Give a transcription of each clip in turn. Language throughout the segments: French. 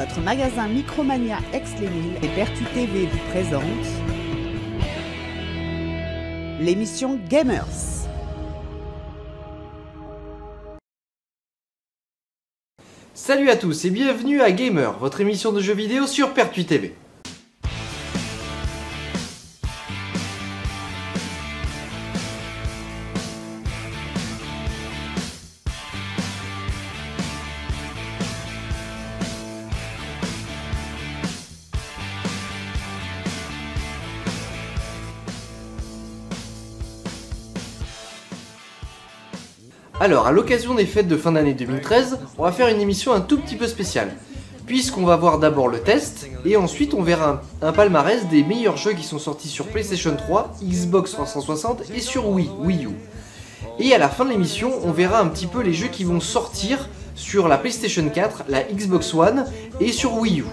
votre magasin Micromania Aix-les-Milles et Pertu TV vous présente l'émission Gamers. Salut à tous et bienvenue à Gamer, votre émission de jeux vidéo sur Pertu TV. Alors, à l'occasion des fêtes de fin d'année 2013, on va faire une émission un tout petit peu spéciale, puisqu'on va voir d'abord le test, et ensuite on verra un palmarès des meilleurs jeux qui sont sortis sur PlayStation 3, Xbox 360 et sur Wii U. Et à la fin de l'émission, on verra un petit peu les jeux qui vont sortir sur la PlayStation 4, la Xbox One et sur Wii U.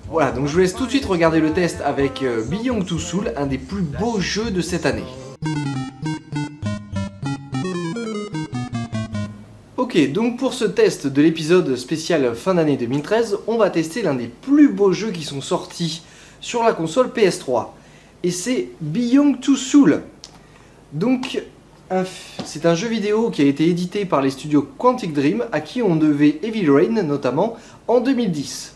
Voilà, donc je vous laisse tout de suite regarder le test avec Beyond Two Souls, un des plus beaux jeux de cette année. Ok, donc pour ce test de l'épisode spécial fin d'année 2013, on va tester l'un des plus beaux jeux qui sont sortis sur la console PS3. Et c'est Beyond Two Souls. Donc, c'est un jeu vidéo qui a été édité par les studios Quantic Dream, à qui on devait Heavy Rain notamment, en 2010.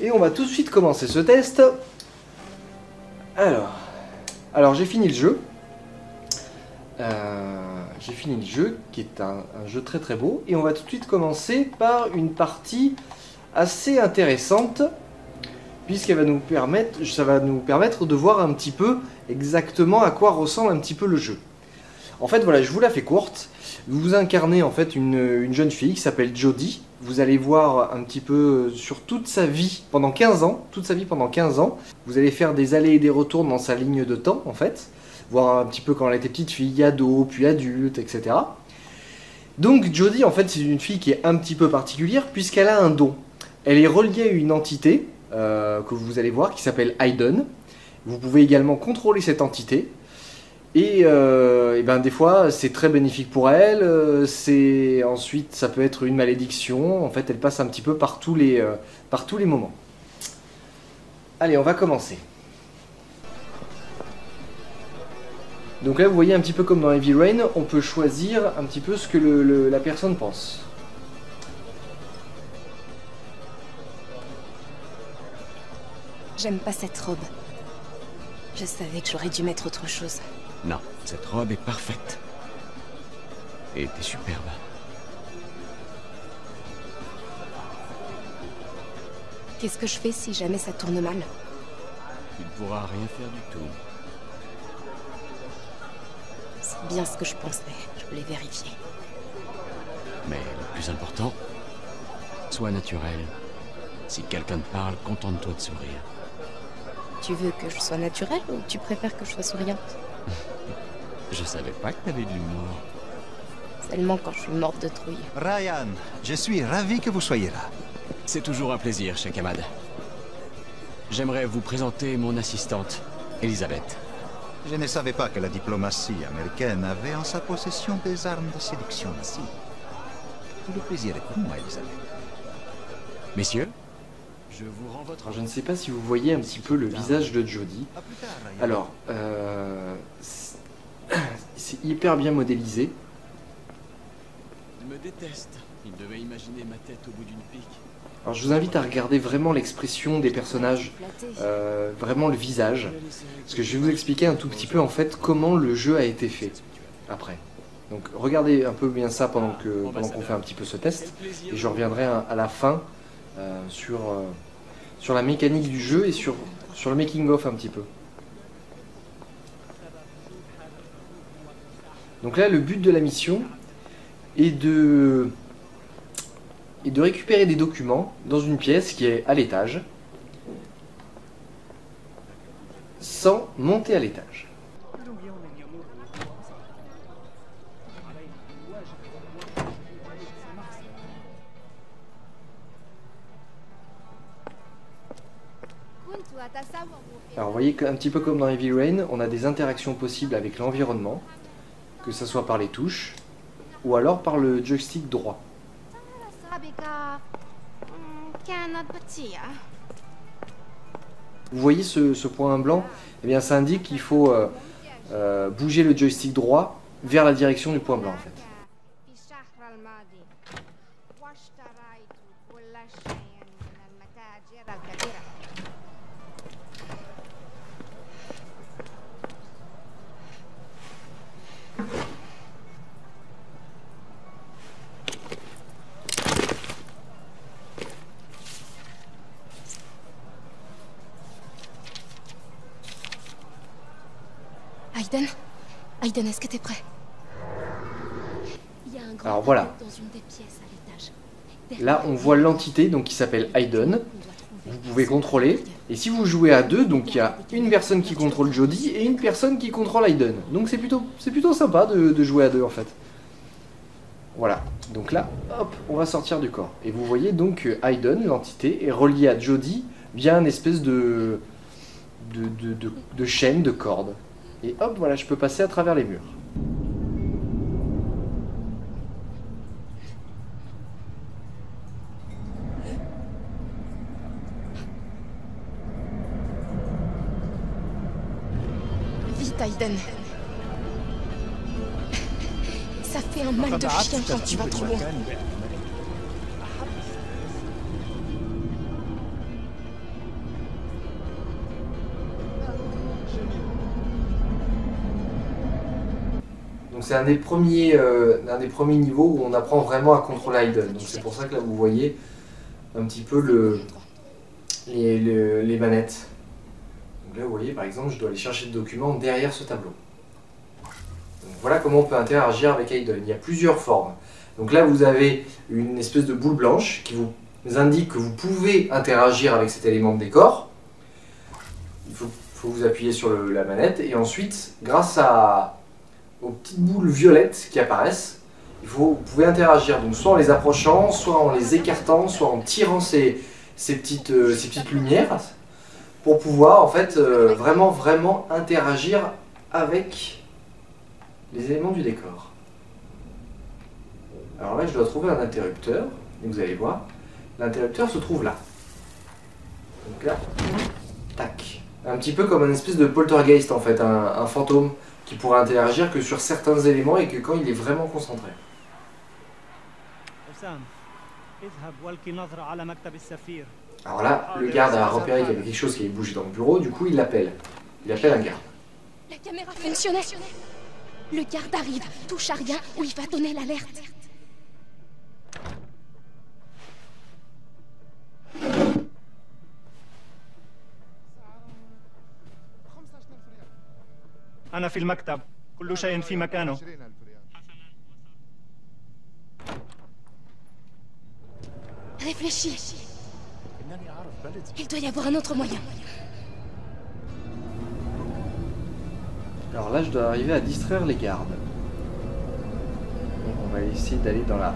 Et on va tout de suite commencer ce test. Alors j'ai fini le jeu. J'ai fini le jeu, qui est un jeu très très beau, et on va tout de suite commencer par une partie assez intéressante, puisqu'elle va nous permettre, ça va nous permettre de voir un petit peu exactement à quoi ressemble un petit peu le jeu. En fait, voilà, je vous la fais courte. Vous incarnez en fait une jeune fille qui s'appelle Jodie. Vous allez voir un petit peu sur toute sa vie pendant 15 ans, Vous allez faire des allers et des retours dans sa ligne de temps en fait. Voir un petit peu quand elle était petite fille, ado, puis adulte, etc. Donc Jodie, en fait, c'est une fille qui est un petit peu particulière puisqu'elle a un don. Elle est reliée à une entité que vous allez voir qui s'appelle Aiden. Vous pouvez également contrôler cette entité. Et ben, des fois, c'est très bénéfique pour elle. Ensuite, ça peut être une malédiction. En fait, elle passe un petit peu par tous les moments. Allez, on va commencer. Donc là, vous voyez un petit peu comme dans Heavy Rain, on peut choisir un petit peu ce que la personne pense. J'aime pas cette robe. Je savais que j'aurais dû mettre autre chose. Non, cette robe est parfaite. Et t'es superbe. Qu'est-ce que je fais si jamais ça tourne mal? Tu ne pourras rien faire du tout. C'est bien ce que je pensais. Je voulais vérifier. Mais le plus important, sois naturel. Si quelqu'un te parle, contente-toi de sourire. Tu veux que je sois naturelle ou tu préfères que je sois souriante? Je savais pas que t'avais de l'humour. Seulement quand je suis morte de trouille. Ryan, je suis ravi que vous soyez là. C'est toujours un plaisir, cher Ahmad. J'aimerais vous présenter mon assistante, Elisabeth. Je ne savais pas que la diplomatie américaine avait en sa possession des armes de séduction nazies. Le plaisir est pour moi, Elisabeth. Messieurs, je vous rends votre... Alors, je ne sais pas si vous voyez un petit peu le visage de Jodie. Alors, c'est hyper bien modélisé. Il me déteste. Il devait imaginer ma tête au bout d'une pique. Alors je vous invite à regarder vraiment l'expression des personnages, vraiment le visage, parce que je vais vous expliquer un tout petit peu en fait comment le jeu a été fait après. Donc regardez un peu bien ça pendant qu'on fait un petit peu ce test, et je reviendrai à la fin sur la mécanique du jeu et sur le making of un petit peu. Donc là le but de la mission est de récupérer des documents dans une pièce qui est à l'étage, sans monter à l'étage. Alors vous voyez qu'un petit peu comme dans Heavy Rain, on a des interactions possibles avec l'environnement, que ce soit par les touches, ou alors par le joystick droit. Vous voyez ce point blanc? Eh bien, ça indique qu'il faut bouger le joystick droit vers la direction du point blanc, en fait. Aiden, est-ce que t'es prêt? Alors voilà. Là, on voit l'entité donc qui s'appelle Aiden. Vous pouvez contrôler. Et si vous jouez à deux, donc il y a une personne qui contrôle Jodie et une personne qui contrôle Aiden. Donc c'est plutôt sympa de jouer à deux en fait. Voilà. Donc là, hop, on va sortir du corps. Et vous voyez donc que Aiden, l'entité, est reliée à Jodie via une espèce de chaîne, de corde. Et hop, voilà, je peux passer à travers les murs. Vite, Aiden. Ça fait un mal de chien quand tu vas trop loin. Donc c'est un des premiers niveaux où on apprend vraiment à contrôler Aiden. Donc c'est pour ça que là vous voyez un petit peu les manettes. Donc là vous voyez par exemple je dois aller chercher le document derrière ce tableau. Donc voilà comment on peut interagir avec Aiden. Il y a plusieurs formes. Donc là vous avez une espèce de boule blanche qui vous indique que vous pouvez interagir avec cet élément de décor. Il faut vous appuyer sur la manette et ensuite grâce aux petites boules violettes qui apparaissent, vous pouvez interagir, donc soit en les approchant, soit en les écartant, soit en tirant ces petites lumières, pour pouvoir en fait vraiment interagir avec les éléments du décor. Alors là je dois trouver un interrupteur, et vous allez voir, l'interrupteur se trouve là. Donc là, tac. Un petit peu comme un espèce de poltergeist en fait, un fantôme qui pourra interagir que sur certains éléments et que quand il est vraiment concentré. Alors là, le garde a repéré qu'il y avait quelque chose qui avait bougé dans le bureau, du coup il l'appelle. Il appelle un garde. La caméra fonctionnait. Le garde arrive, touche à rien ou il va donner l'alerte. أنا في المكتب كل شيء في مكانه. Réfléchis. Il doit y avoir un autre moyen. Alors là, je dois arriver à distraire les gardes. Donc on va essayer d'aller dans la...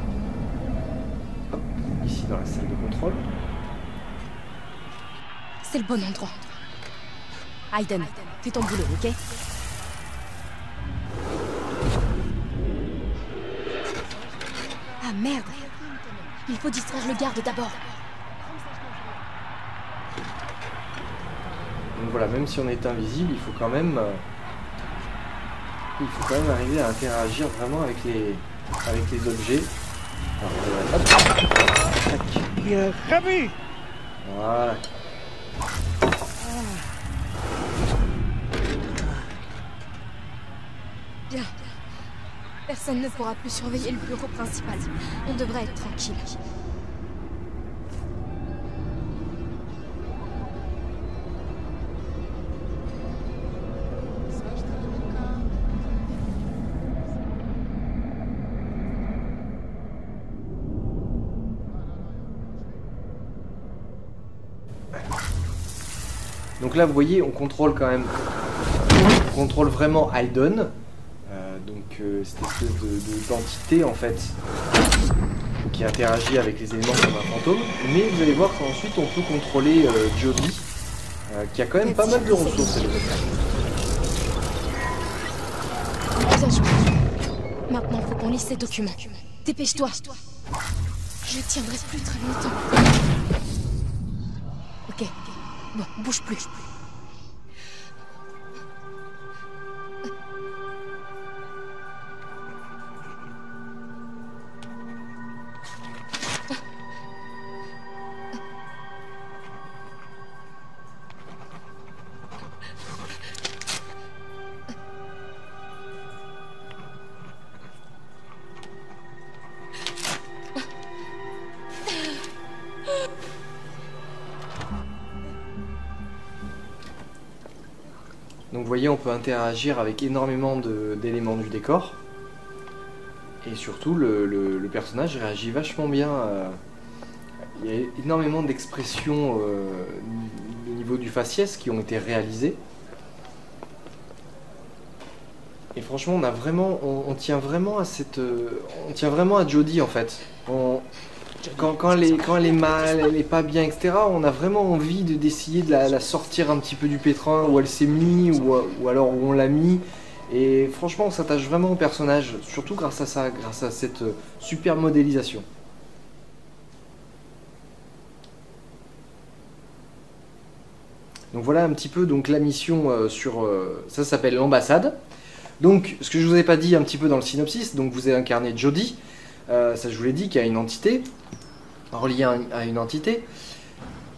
Hop, ici dans la salle de contrôle. C'est le bon endroit. Aiden, fais ton boulot, ok? Ah merde! Il faut distraire le garde d'abord. Donc voilà, même si on est invisible, il faut quand même arriver à interagir vraiment avec les objets. Alors, hop, tac. Voilà. Bien. Personne ne pourra plus surveiller le bureau principal. On devrait être tranquille. Donc là, vous voyez, on contrôle quand même, on contrôle vraiment Aiden, cette espèce d'entité en fait qui interagit avec les éléments comme un fantôme. Mais vous allez voir qu'ensuite on peut contrôler Jodie, qui a quand même pas mal de ressources. Bien joué. Maintenant, faut qu'on lise ces documents. Dépêche-toi. Je tiendrai plus très longtemps. Ok. Bon, bouge plus. Donc vous voyez, on peut interagir avec énormément d'éléments du décor. Et surtout, le personnage réagit vachement bien. Il y a énormément d'expressions au niveau du faciès qui ont été réalisées. Et franchement, on tient vraiment à on tient vraiment à Jodie en fait. Quand elle est mal, elle est pas bien, etc., on a vraiment envie d'essayer de la sortir un petit peu du pétrin où elle s'est mise ou alors où on l'a mis. Et franchement, on s'attache vraiment au personnage, surtout grâce à ça, grâce à cette super modélisation. Donc voilà un petit peu donc, la mission sur... ça s'appelle l'ambassade. Donc, ce que je vous ai pas dit un petit peu dans le synopsis, donc vous avez incarné Jodie. Ça je vous l'ai dit, qu'il y a une entité, reliée à une entité.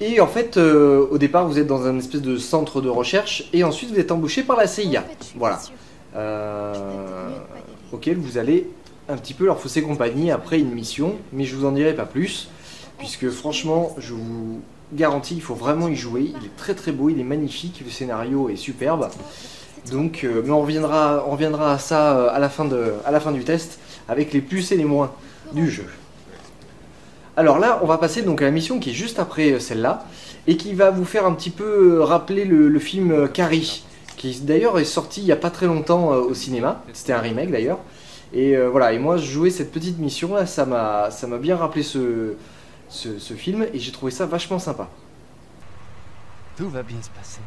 Et en fait, au départ, vous êtes dans un espèce de centre de recherche, et ensuite vous êtes embauché par la CIA. Voilà. Auquel vous allez un petit peu leur fausser compagnie après une mission, mais je vous en dirai pas plus, puisque franchement, je vous garantis, il faut vraiment y jouer. Il est très très beau, il est magnifique, le scénario est superbe. Donc, mais on reviendra à ça à la fin du test, avec les plus et les moins du jeu. Alors là, on va passer donc à la mission qui est juste après celle-là, et qui va vous faire un petit peu rappeler le film Carrie, qui d'ailleurs est sorti il n'y a pas très longtemps au cinéma. C'était un remake d'ailleurs. Et voilà, et moi je jouais cette petite mission là, ça m'a bien rappelé ce film, et j'ai trouvé ça vachement sympa. Tout va bien se passer.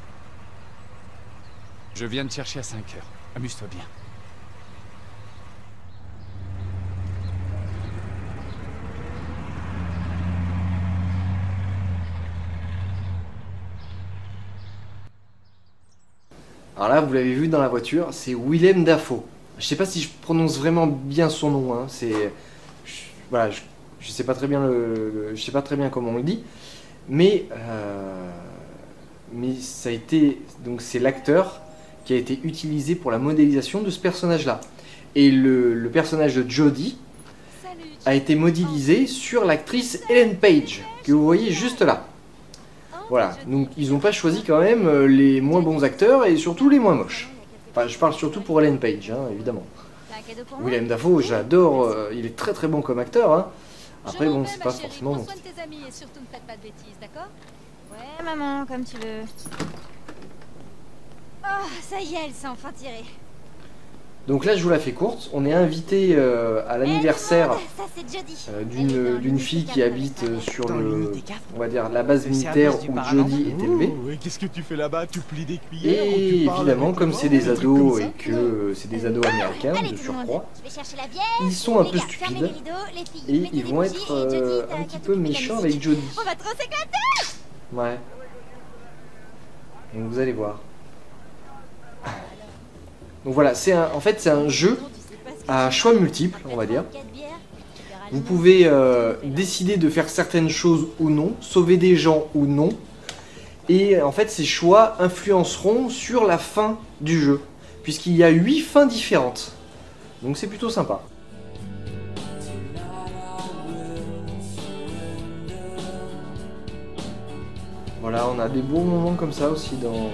Je viens te chercher à 5 heures. Amuse-toi bien. Alors là, vous l'avez vu dans la voiture, c'est Willem Dafoe. Je sais pas si je prononce vraiment bien son nom, hein. Voilà, je sais pas très bien je sais pas très bien comment on le dit, mais ça a été, donc c'est l'acteur qui a été utilisé pour la modélisation de ce personnage-là. Et le personnage de Jodie a été modélisé sur l'actrice Ellen Page, que vous voyez juste là. Voilà, donc ils n'ont pas choisi quand même les moins bons acteurs et surtout les moins moches. Enfin, je parle surtout pour Ellen Page, hein, évidemment. Willem Dafoe, j'adore, il est très très bon comme acteur. Hein. Après, bon, c'est pas forcément bon. Ouais, maman, comme tu veux. Oh, ça y est, elle s'est enfin tirée. Donc là, je vous la fais courte. On est invité à l'anniversaire d'une fille qui habite sur on va dire, la base militaire où Jodie est élevée. Qu'est-ce que tu fais là-bas? Tu plies des cuillères? Et évidemment, comme c'est des ados et que c'est des ados américains de surcroît, ils sont un peu stupides et ils vont être un petit peu méchants avec Jodie. On va trop s'éclater. Ouais. Donc vous allez voir. Donc voilà, en fait c'est un jeu à choix multiples, on va dire. Vous pouvez décider de faire certaines choses ou non, sauver des gens ou non. Et en fait ces choix influenceront sur la fin du jeu, puisqu'il y a 8 fins différentes. Donc c'est plutôt sympa. Voilà, on a des beaux moments comme ça aussi dans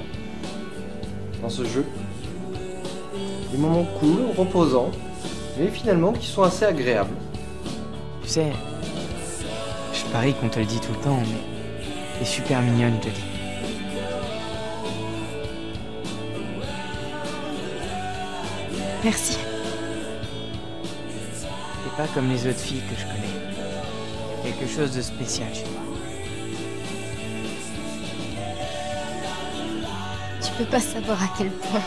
ce jeu. Des moments cool, reposants, mais finalement qui sont assez agréables. Tu sais, je parie qu'on te le dit tout le temps, mais t'es super mignonne, Jodie. Merci. T'es pas comme les autres filles que je connais. Quelque chose de spécial chez toi. Tu peux pas savoir à quel point.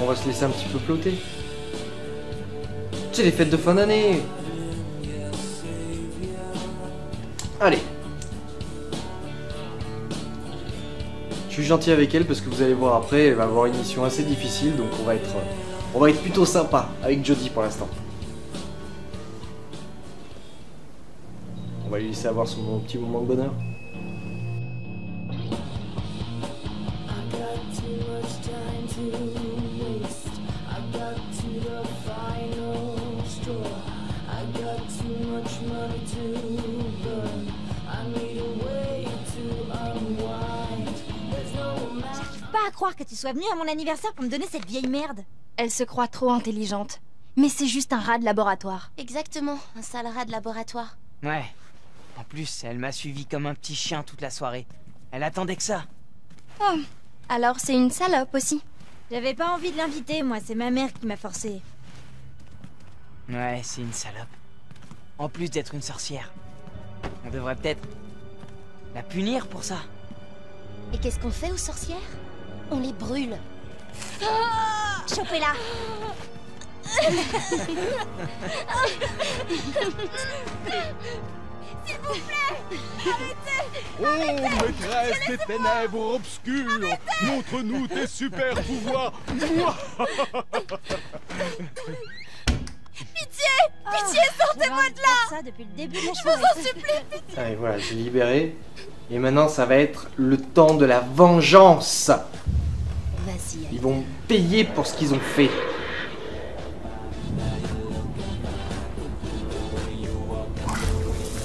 On va se laisser un petit peu flotter. C'est les fêtes de fin d'année. Allez. Je suis gentil avec elle parce que vous allez voir après, elle va avoir une mission assez difficile, donc on va être plutôt sympa avec Jodie pour l'instant. On va lui laisser avoir son petit moment de bonheur. J'arrive pas à croire que tu sois venu à mon anniversaire pour me donner cette vieille merde. Elle se croit trop intelligente. Mais c'est juste un rat de laboratoire. Exactement, un sale rat de laboratoire. Ouais. En plus, elle m'a suivi comme un petit chien toute la soirée. Elle attendait que ça. Oh, alors c'est une salope aussi. J'avais pas envie de l'inviter, moi, c'est ma mère qui m'a forcé. Ouais, c'est une salope. En plus d'être une sorcière. On devrait peut-être la punir pour ça. Et qu'est-ce qu'on fait aux sorcières? On les brûle. Chopez-la. S'il vous plaît, arrêtez. Oh, maîtresse des ténèbres obscures, montre-nous tes super pouvoirs. Pitié, sortez-moi de là. Ça depuis le début de la soirée. Je vous en supplie. Allez, voilà, j'ai libéré. Et maintenant, ça va être le temps de la vengeance. Vas-y. Ils vont payer pour ce qu'ils ont fait.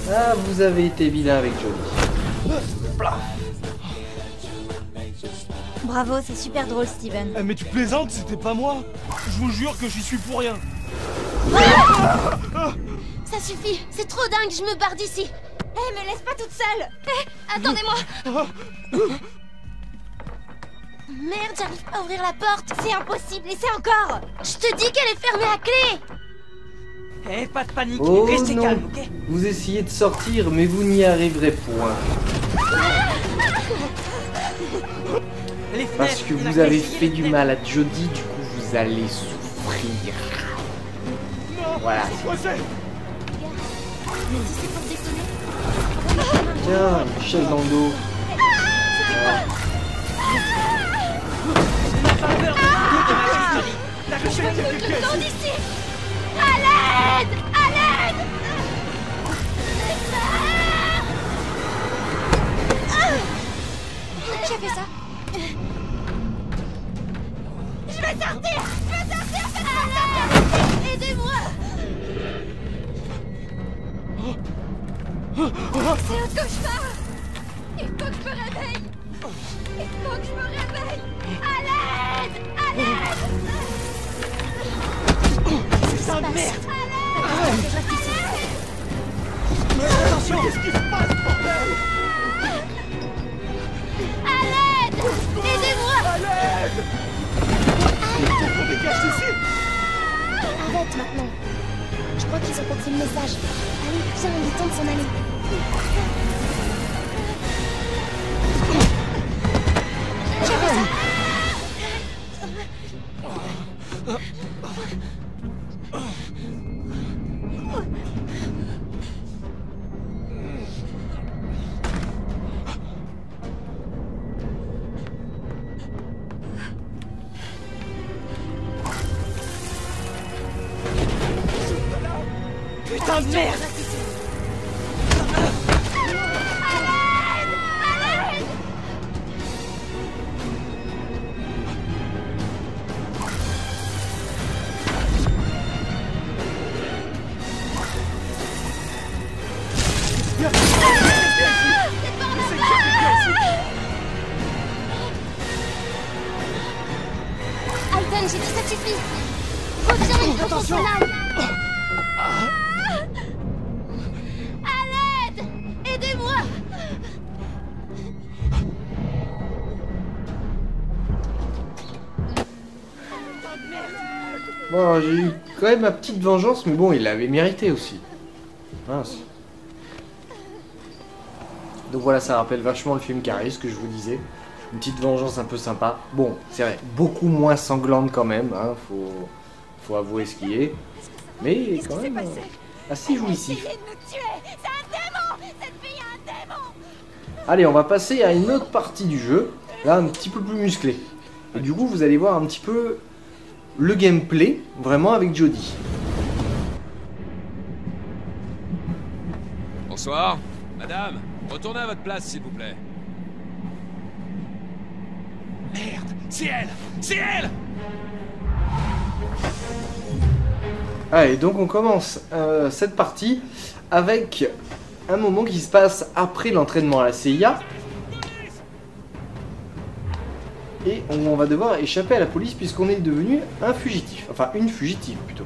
Ah, vous avez été vilain avec Jodie. Bravo, c'est super drôle, Steven. Eh, mais tu plaisantes, c'était pas moi. Je vous jure que j'y suis pour rien. Ça suffit, c'est trop dingue, je me barre d'ici. Me laisse pas toute seule. Attendez-moi. Merde, j'arrive pas à ouvrir la porte. C'est impossible, laissez encore. Je te dis qu'elle est fermée à clé. Eh, pas de panique, Oh restez non. calme, ok? Vous essayez de sortir, mais vous n'y arriverez point. Les Parce fenêtres, que on a vous avez essayé fait les du fenêtres. mal à Jodie, du coup vous allez souffrir. Voilà. Quoi c'est? Mais si c'est pour déconner. Tiens, une chaise dans le dos. Sors d'ici. À l'aide. À l'aide. Qui a fait ça? Je vais sortir. Aidez-moi. C'est un cauchemar. Il faut que je me réveille. Il faut que je me réveille. À l'aide. À l'aide. C'est ça, merde! Attention, qu'est-ce qui se passe, bordel? À l'aide. Aidez-moi. À l'aide! Faut qu'on dégage d'ici! Arrête maintenant. Je crois qu'ils ont compris le message. Allez, viens, il est temps de s'en aller. Putain de merde! Alton, j'ai dit ça suffit. Reviens, il faut qu'on s'en aille. À l'aide. Aidez-moi. Bon, j'ai eu quand même ma petite vengeance, mais bon, il l'avait mérité aussi. Mince. Donc voilà, ça rappelle vachement le film Carré, ce que je vous disais. Une petite vengeance un peu sympa. Bon, c'est vrai, beaucoup moins sanglante quand même, hein, faut avouer ce qui est. Mais quand même assez jouissif. Allez, on va passer à une autre partie du jeu, là un petit peu plus musclé. Et du coup, vous allez voir un petit peu le gameplay, vraiment avec Jodie. Bonsoir. Madame, retournez à votre place, s'il vous plaît. Merde, c'est elle! C'est elle! Ah, et donc on commence cette partie avec un moment qui se passe après l'entraînement à la CIA. Et on va devoir échapper à la police puisqu'on est devenu un fugitif. Enfin, une fugitive plutôt.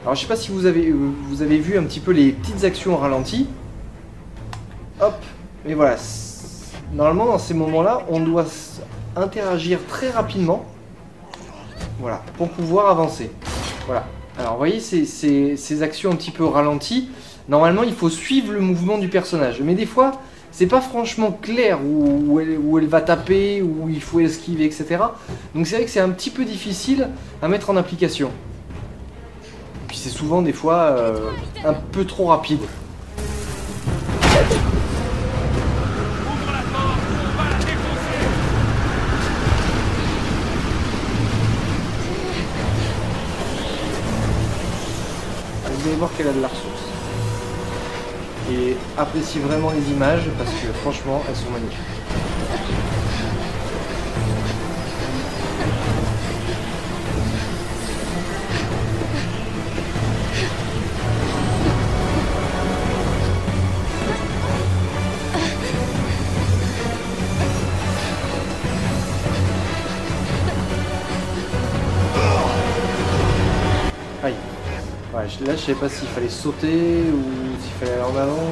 Alors je sais pas si vous avez vu un petit peu les petites actions au ralenti. Hop, et voilà. Normalement dans ces moments-là, on doit interagir très rapidement. Voilà, pour pouvoir avancer. Voilà. Alors vous voyez ces actions un petit peu ralenties. Normalement il faut suivre le mouvement du personnage. Mais des fois, c'est pas franchement clair où elle va taper, où il faut esquiver, etc. Donc c'est vrai que c'est un petit peu difficile à mettre en application. Puis c'est souvent des fois un peu trop rapide. Vous allez voir qu'elle a de la ressource. Et appréciez vraiment les images parce que franchement elles sont magnifiques. Aïe. Ouais, là je savais pas s'il fallait sauter ou s'il fallait aller en avant.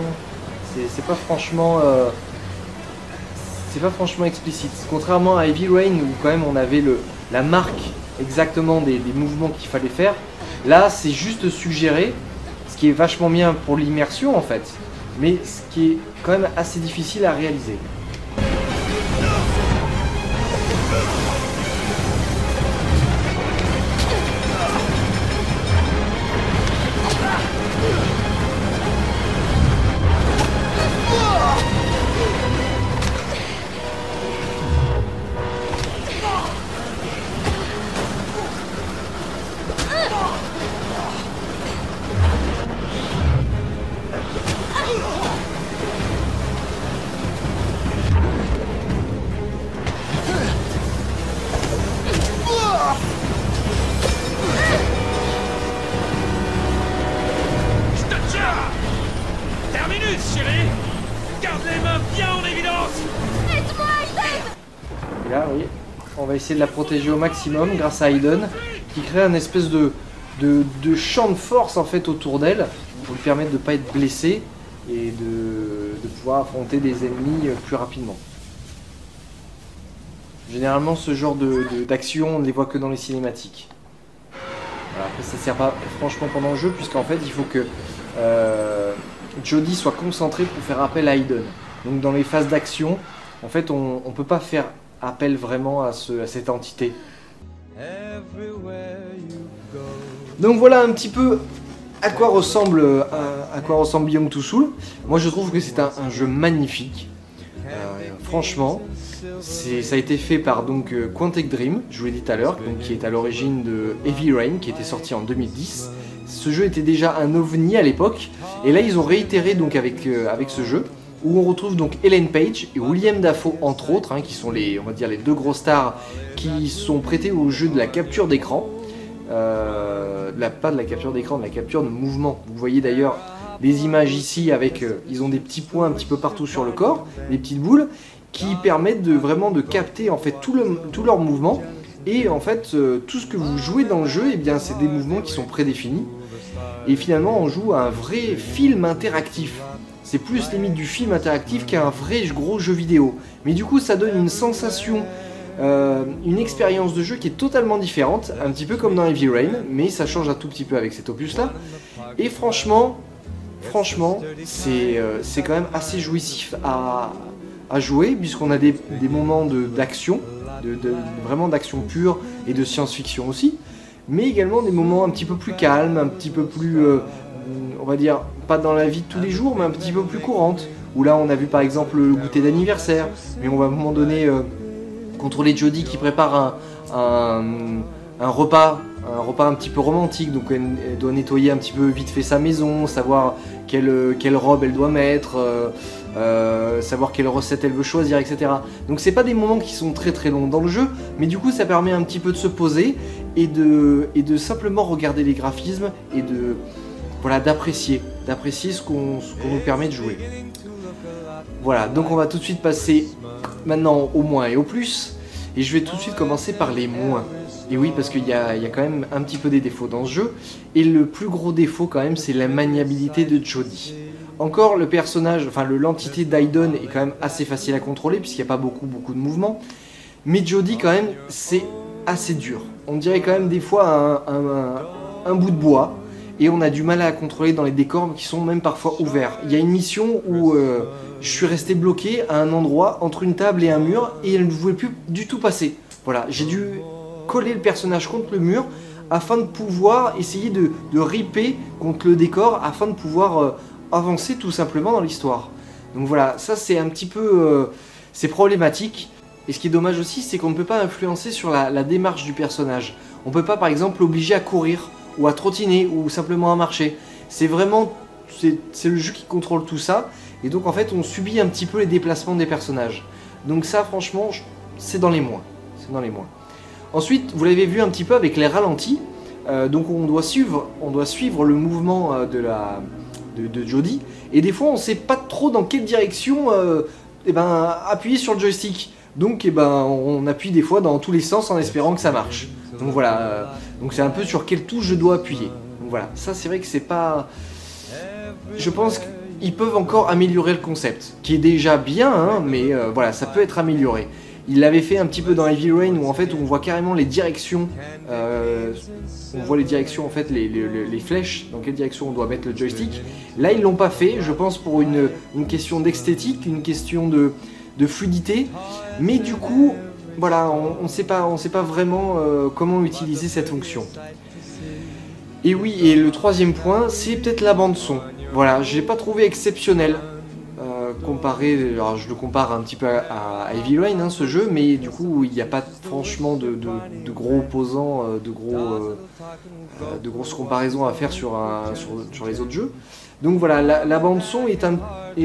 C'est pas franchement explicite. Contrairement à Heavy Rain où quand même on avait la marque exactement des mouvements qu'il fallait faire. Là c'est juste suggéré, ce qui est vachement bien pour l'immersion en fait, mais ce qui est quand même assez difficile à réaliser. Et là, oui, on va essayer de la protéger au maximum grâce à Aiden, qui crée un espèce de champ de force en fait autour d'elle, pour lui permettre de ne pas être blessée et de pouvoir affronter des ennemis plus rapidement. Généralement, ce genre d'action, on ne les voit que dans les cinématiques. Voilà, après, ça ne sert pas franchement pendant le jeu, puisqu'en fait, il faut que Jodie soit concentrée pour faire appel à Aiden. Donc, dans les phases d'action, en fait, on ne peut pas faire appel vraiment à cette entité. Donc voilà un petit peu à quoi ressemble Beyond Two Souls. Moi je trouve que c'est un jeu magnifique. Franchement, ça a été fait par donc Quantic Dream, je vous l'ai dit tout à l'heure, qui est à l'origine de Heavy Rain, qui était sorti en 2010. Ce jeu était déjà un ovni à l'époque, et là ils ont réitéré donc avec ce jeu, où on retrouve donc Ellen Page et William Dafoe entre autres, hein, qui sont on va dire les deux grosses stars qui sont prêtés au jeu de la capture d'écran. Pas de la capture d'écran, de la capture de mouvement. Vous voyez d'ailleurs les images ici avec, ils ont des petits points un petit peu partout sur le corps, des petites boules qui permettent vraiment de capter en fait tout leur mouvement. Et en fait tout ce que vous jouez dans le jeu, eh bien c'est des mouvements qui sont prédéfinis. Et finalement on joue à un vrai film interactif. C'est plus limite du film interactif qu'un vrai gros jeu vidéo. Mais du coup ça donne une sensation, une expérience de jeu qui est totalement différente, un petit peu comme dans Heavy Rain, mais ça change un tout petit peu avec cet opus là. Et franchement c'est quand même assez jouissif à jouer, puisqu'on a des moments d'action, vraiment d'action pure et de science-fiction aussi, mais également des moments un petit peu plus calmes, un petit peu plus, on va dire, pas dans la vie de tous les jours, mais un petit peu plus courante, où là on a vu par exemple le goûter d'anniversaire, mais on va à un moment donné contrôler Jodie qui prépare un repas un petit peu romantique, donc elle doit nettoyer un petit peu vite fait sa maison, savoir quelle robe elle doit mettre, savoir quelle recette elle veut choisir, etc. Donc c'est pas des moments qui sont très très longs dans le jeu, mais du coup ça permet un petit peu de se poser et de simplement regarder les graphismes et d'apprécier ce qu'on nous permet de jouer. Voilà, donc on va tout de suite passer maintenant au moins et au plus, et je vais tout de suite commencer par les moins. Et oui, parce qu'il y a quand même un petit peu des défauts dans ce jeu, et le plus gros défaut quand même, c'est la maniabilité de Jodie. Encore, le personnage, enfin l'entité d'Aiden est quand même assez facile à contrôler, puisqu'il n'y a pas beaucoup de mouvements, mais Jodie quand même, c'est assez dur. On dirait quand même des fois un bout de bois, et on a du mal à contrôler dans les décors qui sont même parfois ouverts. Il y a une mission où je suis resté bloqué à un endroit entre une table et un mur, et elle ne pouvait plus du tout passer. Voilà, j'ai dû coller le personnage contre le mur afin de pouvoir essayer de ripper contre le décor afin de pouvoir avancer tout simplement dans l'histoire. Donc voilà, ça c'est un petit peu c'est problématique, et ce qui est dommage aussi, c'est qu'on ne peut pas influencer sur la démarche du personnage. On peut pas par exemple l'obliger à courir ou à trottiner ou simplement à marcher. C'est vraiment c'est le jeu qui contrôle tout ça, et donc en fait on subit un petit peu les déplacements des personnages. Donc ça franchement c'est dans les moins. C'est dans les moins. Ensuite, vous l'avez vu un petit peu avec les ralentis, donc on doit suivre le mouvement de Jodie, et des fois on ne sait pas trop dans quelle direction appuyer sur le joystick. Donc on appuie des fois dans tous les sens en espérant que ça marche. Donc voilà, donc c'est un peu sur quelle touche je dois appuyer. Donc voilà, ça c'est vrai que c'est pas... Je pense qu'ils peuvent encore améliorer le concept, qui est déjà bien, hein, mais voilà, ça peut être amélioré. Il l'avait fait un petit peu dans Heavy Rain, où en fait on voit carrément les directions, on voit les directions en fait, les flèches, dans quelle direction on doit mettre le joystick. Là ils l'ont pas fait, je pense pour une question d'esthétique, une question de fluidité, mais du coup, voilà, on sait pas vraiment comment utiliser cette fonction. Et oui, et le troisième point, c'est peut-être la bande son. Voilà, je l'ai pas trouvé exceptionnel. Alors je le compare un petit peu à Heavy Rain, hein, ce jeu, mais du coup il n'y a pas franchement de gros opposants, de grosses comparaisons à faire sur les autres jeux. Donc voilà, la bande son est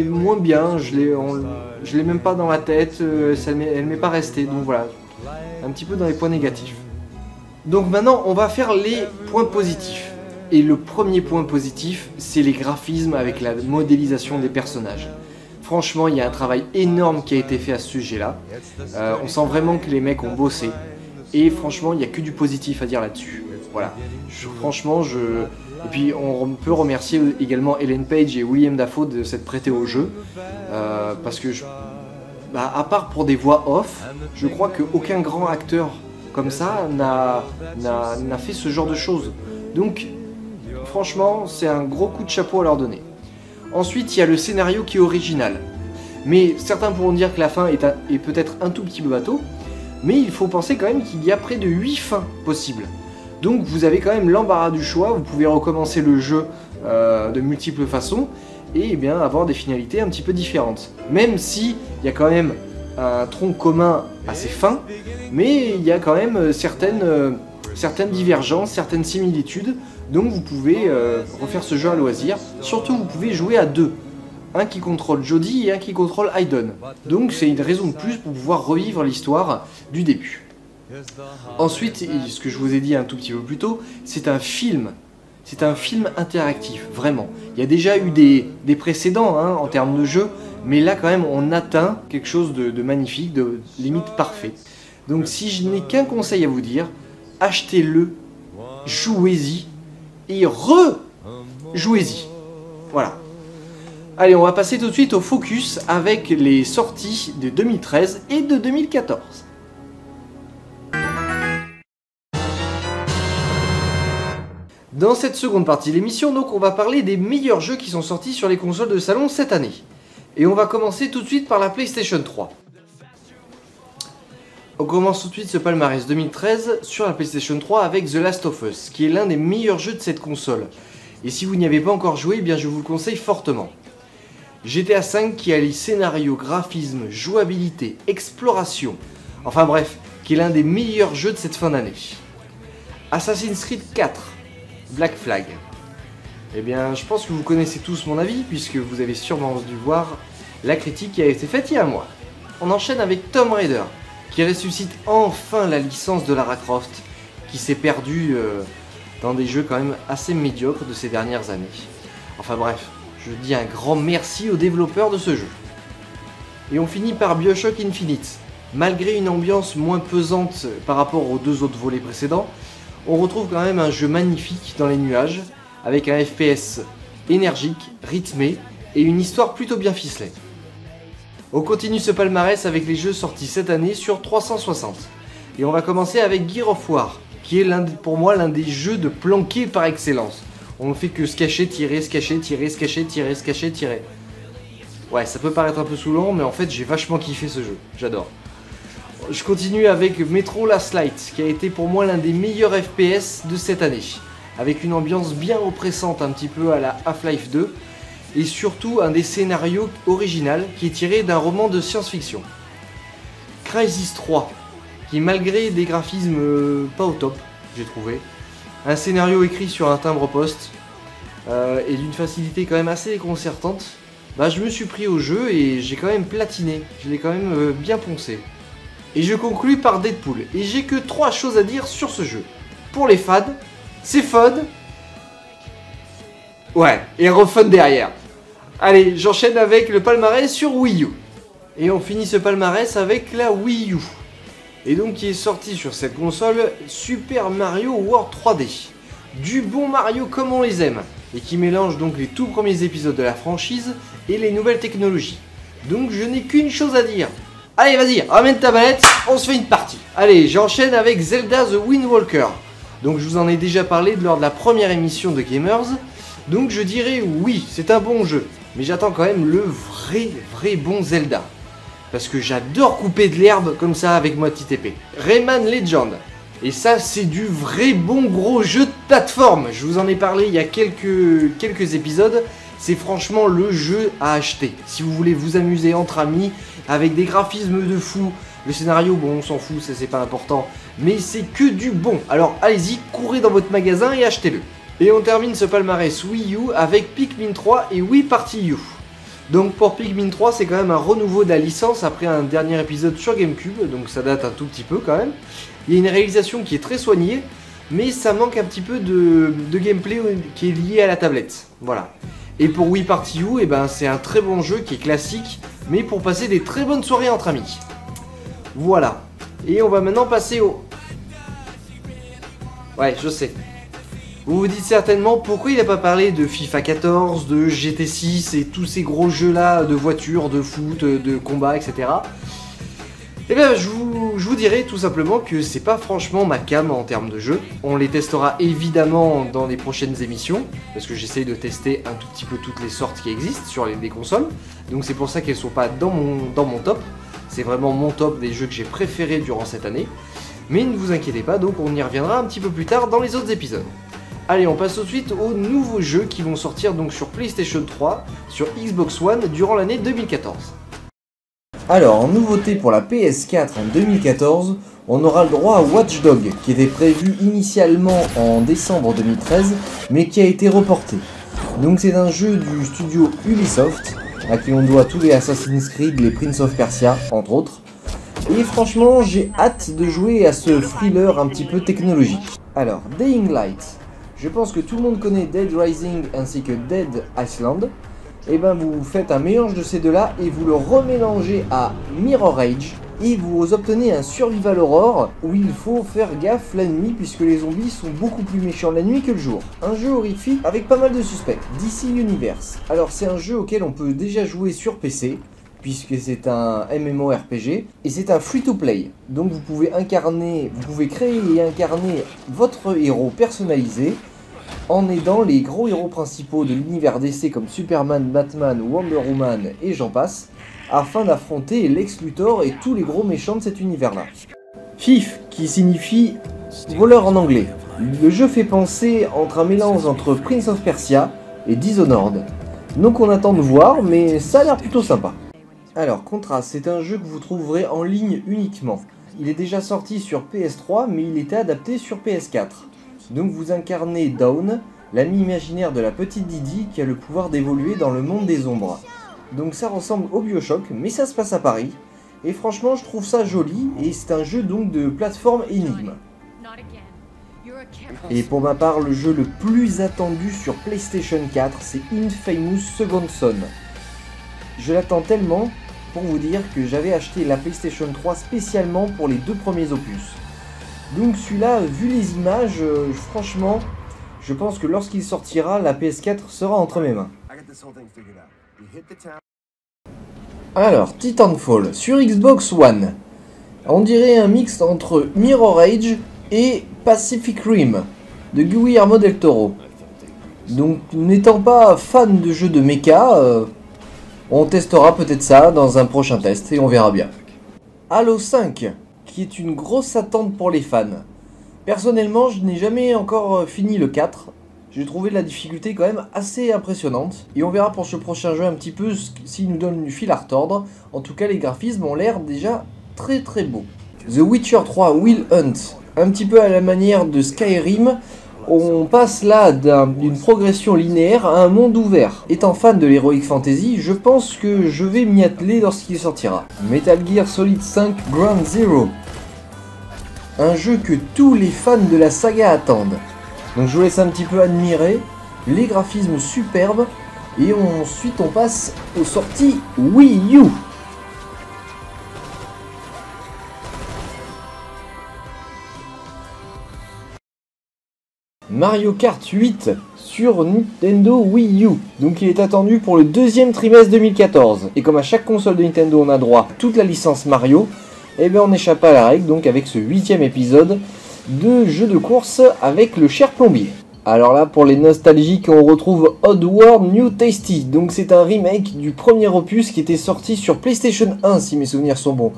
moins bien, je l'ai même pas dans la tête, elle m'est pas restée, donc voilà, un petit peu dans les points négatifs. Donc maintenant on va faire les points positifs. Et le premier point positif, c'est les graphismes avec la modélisation des personnages. Franchement, il y a un travail énorme qui a été fait à ce sujet-là. On sent vraiment que les mecs ont bossé. Et franchement, il n'y a que du positif à dire là-dessus. Voilà. Franchement, Et puis, on peut remercier également Ellen Page et William Dafoe de s'être prêtés au jeu. Parce que, à part pour des voix off, je crois qu'aucun grand acteur comme ça n'a fait ce genre de choses. Donc, franchement, c'est un gros coup de chapeau à leur donner. Ensuite, il y a le scénario qui est original. Mais certains pourront dire que la fin est peut-être un tout petit peu bateau, mais il faut penser quand même qu'il y a près de 8 fins possibles. Donc vous avez quand même l'embarras du choix, vous pouvez recommencer le jeu de multiples façons, et bien avoir des finalités un petit peu différentes. Même si il y a quand même un tronc commun assez fin, mais il y a quand même certaines divergences, certaines similitudes. Donc vous pouvez refaire ce jeu à loisir. Surtout vous pouvez jouer à deux. Un qui contrôle Jodie et un qui contrôle Aiden. Donc c'est une raison de plus pour pouvoir revivre l'histoire du début. Ensuite, ce que je vous ai dit un tout petit peu plus tôt, c'est un film. C'est un film interactif, vraiment. Il y a déjà eu des précédents hein, en termes de jeu, mais là quand même on atteint quelque chose de magnifique, de limite parfait. Donc si je n'ai qu'un conseil à vous dire, achetez-le, jouez-y, et rejouez-y. Voilà. Allez, on va passer tout de suite au focus avec les sorties de 2013 et de 2014. Dans cette seconde partie de l'émission, donc, on va parler des meilleurs jeux qui sont sortis sur les consoles de salon cette année. Et on va commencer tout de suite par la PlayStation 3. On commence tout de suite ce palmarès 2013 sur la PlayStation 3 avec The Last of Us, qui est l'un des meilleurs jeux de cette console. Et si vous n'y avez pas encore joué, eh bien je vous le conseille fortement. GTA V qui allie scénario, graphisme, jouabilité, exploration, enfin bref, qui est l'un des meilleurs jeux de cette fin d'année. Assassin's Creed 4, Black Flag. Eh bien je pense que vous connaissez tous mon avis, puisque vous avez sûrement dû voir la critique qui a été faite il y a un mois. On enchaîne avec Tomb Raider, qui ressuscite enfin la licence de Lara Croft, qui s'est perdue dans des jeux quand même assez médiocres de ces dernières années. Enfin bref, je dis un grand merci aux développeurs de ce jeu. Et on finit par BioShock Infinite. Malgré une ambiance moins pesante par rapport aux deux autres volets précédents, on retrouve quand même un jeu magnifique dans les nuages, avec un FPS énergique, rythmé, et une histoire plutôt bien ficelée. On continue ce palmarès avec les jeux sortis cette année sur 360. Et on va commencer avec Gears of War, qui est pour moi l'un des jeux de planquer par excellence. On ne fait que se cacher, tirer, se cacher, tirer, se cacher, tirer, se cacher, tirer. Ouais, ça peut paraître un peu saoulant, mais en fait j'ai vachement kiffé ce jeu, j'adore. Je continue avec Metro Last Light, qui a été pour moi l'un des meilleurs FPS de cette année, avec une ambiance bien oppressante, un petit peu à la Half-Life 2, et surtout un des scénarios original qui est tiré d'un roman de science-fiction. Crysis 3, qui malgré des graphismes pas au top, j'ai trouvé, un scénario écrit sur un timbre-poste, et d'une facilité quand même assez déconcertante, bah je me suis pris au jeu et j'ai quand même platiné, je l'ai quand même bien poncé. Et je conclus par Deadpool, et j'ai que 3 choses à dire sur ce jeu. Pour les fans, c'est fun, ouais, et refun derrière. Allez, j'enchaîne avec le palmarès sur Wii U. Et on finit ce palmarès avec la Wii U. Et donc qui est sorti sur cette console Super Mario World 3D. Du bon Mario comme on les aime. Et qui mélange donc les tout premiers épisodes de la franchise et les nouvelles technologies. Donc je n'ai qu'une chose à dire. Allez vas-y, ramène ta manette, on se fait une partie. Allez, j'enchaîne avec Zelda The Wind Walker. Donc je vous en ai déjà parlé lors de la première émission de Gamers. Donc je dirais oui, c'est un bon jeu. Mais j'attends quand même le vrai bon Zelda. Parce que j'adore couper de l'herbe comme ça avec ma petite épée. Rayman Legend. Et ça c'est du vrai bon gros jeu de plateforme. Je vous en ai parlé il y a quelques épisodes. C'est franchement le jeu à acheter. Si vous voulez vous amuser entre amis, avec des graphismes de fou. Le scénario, bon on s'en fout, ça c'est pas important. Mais c'est que du bon. Alors allez-y, courez dans votre magasin et achetez-le. Et on termine ce palmarès Wii U avec Pikmin 3 et Wii Party U. Donc pour Pikmin 3, c'est quand même un renouveau de la licence après un dernier épisode sur GameCube, donc ça date un tout petit peu quand même. Il y a une réalisation qui est très soignée, mais ça manque un petit peu de gameplay qui est lié à la tablette. Voilà. Et pour Wii Party U, eh ben, c'est un très bon jeu qui est classique, mais pour passer des très bonnes soirées entre amis. Voilà. Et on va maintenant passer au... Ouais, je sais. Vous vous dites certainement pourquoi il n'a pas parlé de FIFA 14, de GT6 et tous ces gros jeux là de voitures, de foot, de combat, etc. Eh bien je vous dirai tout simplement que c'est pas franchement ma cam en termes de jeu. On les testera évidemment dans les prochaines émissions, parce que j'essaye de tester un tout petit peu toutes les sortes qui existent sur les consoles. Donc c'est pour ça qu'elles sont pas dans mon top. C'est vraiment mon top des jeux que j'ai préférés durant cette année. Mais ne vous inquiétez pas, donc on y reviendra un petit peu plus tard dans les autres épisodes. Allez, on passe tout de suite aux nouveaux jeux qui vont sortir donc sur PlayStation 3, sur Xbox One durant l'année 2014. Alors, en nouveauté pour la PS4 en 2014, on aura le droit à Watch Dogs, qui était prévu initialement en décembre 2013, mais qui a été reporté. Donc c'est un jeu du studio Ubisoft, à qui on doit tous les Assassin's Creed, les Prince of Persia, entre autres. Et franchement, j'ai hâte de jouer à ce thriller un petit peu technologique. Alors, Dying Light. Je pense que tout le monde connaît Dead Rising ainsi que Dead Island. Et ben vous faites un mélange de ces deux-là et vous le remélangez à Mirror Age. Et vous obtenez un Survival Horror où il faut faire gaffe la nuit puisque les zombies sont beaucoup plus méchants la nuit que le jour. Un jeu horrifique avec pas mal de suspects. DC Universe. Alors c'est un jeu auquel on peut déjà jouer sur PC. Puisque c'est un MMORPG et c'est un free-to-play. Donc vous pouvez créer et incarner votre héros personnalisé en aidant les gros héros principaux de l'univers DC comme Superman, Batman, Wonder Woman et j'en passe, afin d'affronter Lex Luthor et tous les gros méchants de cet univers-là. Thief, qui signifie voleur en anglais. Le jeu fait penser entre un mélange entre Prince of Persia et Dishonored. Donc on attend de voir, mais ça a l'air plutôt sympa. Alors, Contra, c'est un jeu que vous trouverez en ligne uniquement. Il est déjà sorti sur PS3, mais il était adapté sur PS4. Donc vous incarnez Dawn, l'ami imaginaire de la petite Didi qui a le pouvoir d'évoluer dans le monde des ombres. Donc ça ressemble au BioShock, mais ça se passe à Paris. Et franchement, je trouve ça joli, et c'est un jeu donc de plateforme énigme. Et pour ma part, le jeu le plus attendu sur PlayStation 4, c'est Infamous Second Son. Je l'attends tellement, pour vous dire, que j'avais acheté la PlayStation 3 spécialement pour les 2 premiers opus. Donc celui-là, vu les images, franchement, je pense que lorsqu'il sortira, la PS4 sera entre mes mains. Alors, Titanfall, sur Xbox One. On dirait un mix entre Mirror Age et Pacific Rim, de Guillermo del Toro. Donc, n'étant pas fan de jeux de mecha, on testera peut-être ça dans un prochain test et on verra bien. Halo 5, qui est une grosse attente pour les fans. Personnellement, je n'ai jamais encore fini le 4. J'ai trouvé la difficulté quand même assez impressionnante. Et on verra pour ce prochain jeu un petit peu s'il nous donne du fil à retordre. En tout cas, les graphismes ont l'air déjà très beaux. The Witcher 3 Will Hunt, un petit peu à la manière de Skyrim. On passe là d'une progression linéaire à un monde ouvert. Étant fan de l'Heroic Fantasy, je pense que je vais m'y atteler lorsqu'il sortira. Metal Gear Solid 5 Ground Zero. Un jeu que tous les fans de la saga attendent. Donc je vous laisse un petit peu admirer les graphismes superbes. Et ensuite on passe aux sorties Wii U. Mario Kart 8 sur Nintendo Wii U. Donc il est attendu pour le 2e trimestre 2014. Et comme à chaque console de Nintendo on a droit à toute la licence Mario, et bien on échappe à la règle donc avec ce 8e épisode de jeu de course avec le cher plombier. Alors là pour les nostalgiques on retrouve Oddworld New Tasty. Donc c'est un remake du premier opus qui était sorti sur PlayStation 1 si mes souvenirs sont bons.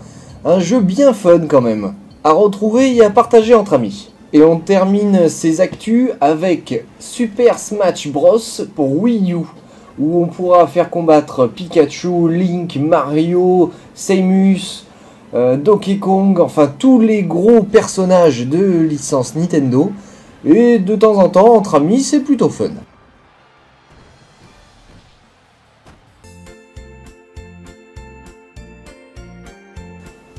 Un jeu bien fun quand même, à retrouver et à partager entre amis. Et on termine ces actus avec Super Smash Bros pour Wii U, où on pourra faire combattre Pikachu, Link, Mario, Samus, Donkey Kong, enfin tous les gros personnages de licence Nintendo. Et de temps en temps, entre amis, c'est plutôt fun.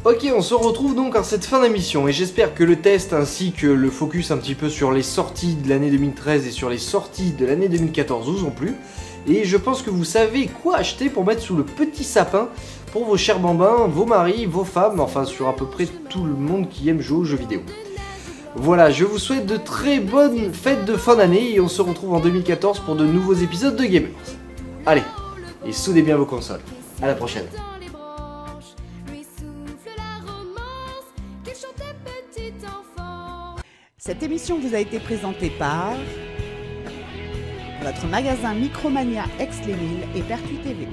Ok, on se retrouve donc en cette fin d'émission et j'espère que le test ainsi que le focus un petit peu sur les sorties de l'année 2013 et sur les sorties de l'année 2014 vous ont plu. Et je pense que vous savez quoi acheter pour mettre sous le petit sapin pour vos chers bambins, vos maris, vos femmes, enfin sur à peu près tout le monde qui aime jouer aux jeux vidéo. Voilà, je vous souhaite de très bonnes fêtes de fin d'année et on se retrouve en 2014 pour de nouveaux épisodes de Gamers. Allez, et soudez bien vos consoles. À la prochaine. Cette émission vous a été présentée par votre magasin Micromania Aix-les-Milles et Pertu TV.